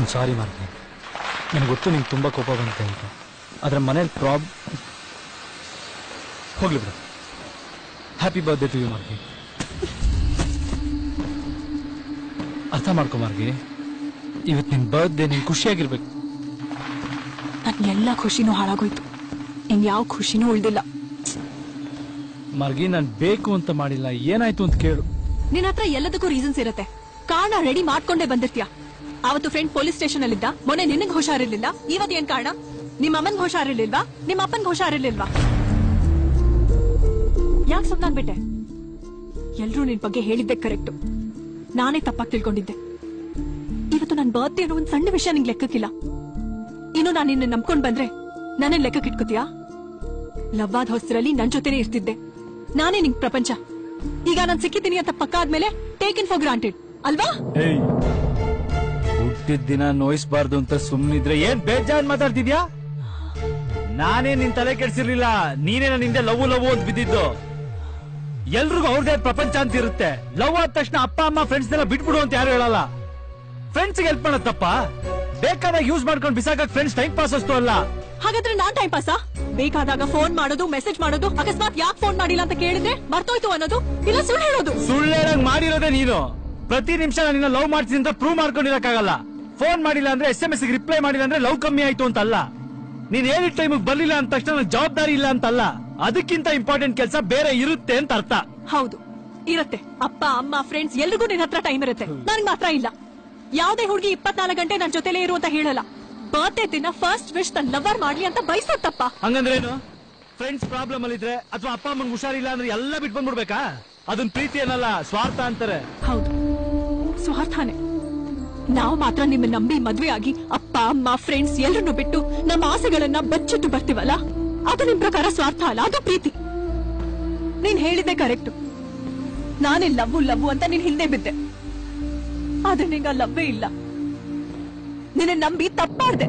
I ಸಾರಿ ಮಾರ್ಗಿ, ನನಗೆ ಗೊತ್ತು ನಿಂಗೆ ತುಂಬ ಕೋಪ ಬಂತೆ ಅಂತ. ಆದರೆ ಮನೇಲಿ ಹೋಗ್ಲಿ ಬಿಡು. Happy birthday to you Margi. ಅರ್ಥ ಮಾಡ್ಕೊ ಮಾರ್ಗಿ, ಇವತ್ತು ನಿನ್ನ ಬರ್ತ್ಡೇ, ನೀನು ಖುಷಿಯಾಗಿರ್ಬೇಕು. ನನ್ನ ಎಲ್ಲ ಖುಷಿನೂ ಹಾಳಾಗೋಯ್ತು, ಇನ್ ಯಾವ ಖುಷಿನೂ ಉಳ್ದಿಲ್ಲ. ಮಾರ್ಗಿ, ನಾನು ಬೇಕು ಅಂತ ಮಾಡಿಲ್ಲ, ಏನಾಯ್ತು ಅಂತ ಕೇಳು. ನಿನ್ನ ಹತ್ರ ಎಲ್ಲದಕ್ಕೂ ರೀಸನ್ಸ್ ಇರತ್ತೆ, ಕಾರಣ ರೆಡಿ ಮಾಡ್ಕೊಂಡೇ ಬಂದಿರ್ತೀಯ. ಅವತ್ತು ಫ್ರೆಂಡ್ ಪೊಲೀಸ್ ಸ್ಟೇಷನ್ ಅಲ್ಲಿದ್ದ, ಮೊನ್ನೆ ನಿನಗೆ ಹುಷಾರಿರ್ಲಿಲ್ಲ, ಇವತ್ತು ಏನ್ ಕಾರಣ? ನಿಮ್ಮ ಅಮ್ಮನ್ಗೆ ಹುಷಾರಿರ್ಲಿಲ್ವಾ, ನಿಮ್ಮ ಅಪ್ಪನ್ಗೆ ಹುಷಾರಿರ್ಲಿಲ್ವಾ? ಯಾಕೆ ಸುಮ್ಮನಾಗ್ಬಿಟ್ಟೆ? ಎಲ್ರೂ ನಿನ್ ಬಗ್ಗೆ ಹೇಳಿದ್ದೆ ಕರೆಕ್ಟು, ನಾನೇ ತಪ್ಪಾಗಿ ತಿಳ್ಕೊಂಡಿದ್ದೆ. ಇವತ್ತು ನನ್ನ ಬರ್ತ್ಡೇ ಅನ್ನೋ ಒಂದ್ ಸಣ್ಣ ವಿಷಯ ನಿಂಗೆ ಲೆಕ್ಕಕ್ಕಿಲ್ಲ. ಇನ್ನು ನಾನು ನಿನ್ನ ನಂಬ್ಕೊಂಡ್ ಬಂದ್ರೆ ನಾನೇ ಲೆಕ್ಕಕ್ಕೆ ಇಟ್ಕೋತೀಯಾ? ಲವ್ವಾದ ಹೊಸರಲ್ಲಿ ನನ್ ಜೊತೆನೆ ಇರ್ತಿದ್ದೆ, ನಾನೇ ನಿಂಗ್ ಪ್ರಪಂಚ. ಈಗ ನಾನು ಸಿಕ್ಕಿದ್ದೀನಿ ಅಂತ ಪಕ್ಕ ಆದ್ಮೇಲೆ ಟೇಕನ್ ಫಾರ್ ಗ್ರಾಂಟೆಡ್ ಅಲ್ವಾ? ಹುಟ್ಟಿದ ದಿನ ನೋಯಿಸಬಾರ್ದು ಅಂತ ಸುಮ್ನಿದ್ರೆ ಏನ್ ಬೇಜಾನ್ ಮಾತಾಡ್ತಿದ್ಯಾ? ನಾನೇ ನಿನ್ ತಲೆ ಕೆಡ್ಸಿರ್ಲಿಲ್ಲ, ನೀನೇ ನನ್ನ ಹಿಂದೆ ಲವ್ ಅಂತ ಬಿದ್ದಿದ್ದು. ಎಲ್ರಿಗೂ ಅವ್ರದೇ ಪ್ರಪಂಚ ಅಂತ ಇರುತ್ತೆ. ಲವ್ ಆದ ತಕ್ಷಣ ಅಪ್ಪ ಅಮ್ಮ ಫ್ರೆಂಡ್ಸ್ ಎಲ್ಲ ಬಿಟ್ಬಿಡು ಅಂತ ಯಾರು ಹೇಳಲ್ಲ. ಫ್ರೆಂಡ್ಸ್ ಹೆಲ್ಪ್ ಮಾಡೋದ್ ತಪ್ಪ? ಬೇಕಾದಾಗ ಯೂಸ್ ಮಾಡ್ಕೊಂಡು ಬಿಸಾಕಕ್ ಫ್ರೆಂಡ್ಸ್ ಟೈಮ್ ಪಾಸ್ ಅಷ್ಟು ಅಲ್ಲ. ಹಾಗಾದ್ರೆ ನಾನ್ ಟೈಮ್ ಪಾಸಾ? ಬೇಕಾದಾಗ ಫೋನ್ ಮಾಡೋದು, ಮೆಸೇಜ್ ಮಾಡೋದು, ಅಕಸ್ಮಾತ್ ಯಾಕೆ ಫೋನ್ ಮಾಡಿಲ್ಲ ಅಂತ ಕೇಳಿದ್ರೆ ಮರ್ತೋಯ್ತು ಅನ್ನೋದು, ಇಲ್ಲ ಸುಳ್ಳು ಹೇಳೋದು. ಸುಳ್ಳು ಹೇಳಂಗ್ ಮಾಡಿರೋದೇ ನೀನು. ಪ್ರತಿ ನಿಮಿಷ ನಿನ್ನ ಲವ್ ಮಾಡ್ತೀನಿ ಅಂತ ಪ್ರೂವ್ ಮಾಡ್ಕೊಂಡಿರಕ್ಕಾಗಲ್ಲ. ಫೋನ್ ಮಾಡಿಲ್ಲ ಅಂದ್ರೆ SMS ರಿಪ್ಲೈ ಮಾಡಿಲ್ಲ ಅಂದ್ರೆ ಲವ್ ಕಮ್ಮಿ ಆಯ್ತು ಅಂತಲ್ಲ. ನೀನ್ ಹೇಳಿದ ಟೈಮಿಗೆ ಬರ್ಲಿಲ್ಲ ಅಂದ ತಕ್ಷಣ ನನಗೆ ಜವಾಬ್ದಾರಿ ಇಲ್ಲ ಅಂತಲ್ಲ, ಅದಕ್ಕಿಂತ ಇಂಪಾರ್ಟೆಂಟ್ ಕೆಲಸ ಬೇರೆ ಇರುತ್ತೆ ಅಂತ ಅರ್ಥ. ಹೌದು ಇರತ್ತೆ, ಅಪ್ಪ ಅಮ್ಮ ಫ್ರೆಂಡ್ಸ್ ಎಲ್ರಿಗೂ ನಿನ್ ಹತ್ರ ಟೈಮ್ ಇರುತ್ತೆ, ನನಗೆ ಮಾತ್ರ ಇಲ್ಲ. ಯಾವ್ದೇ ಹುಡುಗಿ 24 ಗಂಟೆ ನನ್ ಜೊತೆಲೇ ಇರು ಅಂತ ಹೇಳಲ್ಲ. ಬರ್ತ್ಡೇ ದಿನ ಫಸ್ಟ್ ವಿಶ್ ತನ್ನ ಲವರ್ ಮಾಡ್ಲಿ ಅಂತ ಬಯಸೋದ್ ತಪ್ಪ? ಹಂಗಂದ್ರೇನು? ಫ್ರೆಂಡ್ಸ್ ಪ್ರಾಬ್ಲಮ್ ಅಲ್ಲಿ ಇದ್ರೆ ಅಥವಾ ಅಪ್ಪ ಅಮ್ಮಂಗೆ ಹುಷಾರಿಲ್ಲ ಅಂದ್ರೆ ಎಲ್ಲ ಬಿಟ್ಟು ಬಂದ್ಬಿಡ್ಬೇಕಾ? ಅದನ್ನ ಪ್ರೀತಿ ಏನಲ್ಲ, ಸ್ವಾರ್ಥ ಅಂತಾರೆ. ಹೌದು, ಸ್ವಾರ್ಥನೇ. ನಾವು ಮಾತ್ರ ನಿಮ್ಮ ನಂಬಿ ಮದ್ವೆ ಆಗಿ ಅಪ್ಪ ಅಮ್ಮ ಫ್ರೆಂಡ್ಸ್ ಎಲ್ರನ್ನು ಬಿಟ್ಟು ನಮ್ಮ ಆಸೆಗಳನ್ನ ಬಚ್ಚಿಟ್ಟು ಬರ್ತೀವಲ್ಲ, ಅದು ನಿಮ್ ಪ್ರಕಾರ ಸ್ವಾರ್ಥ ಅಲ್ಲ, ಅದು ಪ್ರೀತಿ. ನೀನ್ ಹೇಳಿದ್ದೆ ಕರೆಕ್ಟ್, ನಾನೇ ಲವ್ವು ಅಂತ ನೀನ್ ಹಿಂದೆ ಬಿದ್ದೆ. ಆದ್ರೆ ನಿಂಗ ಲವ್ವೇ ಇಲ್ಲ, ನಿನ್ನ ನಂಬಿ ತಪ್ಪಾಡ್ದೆ.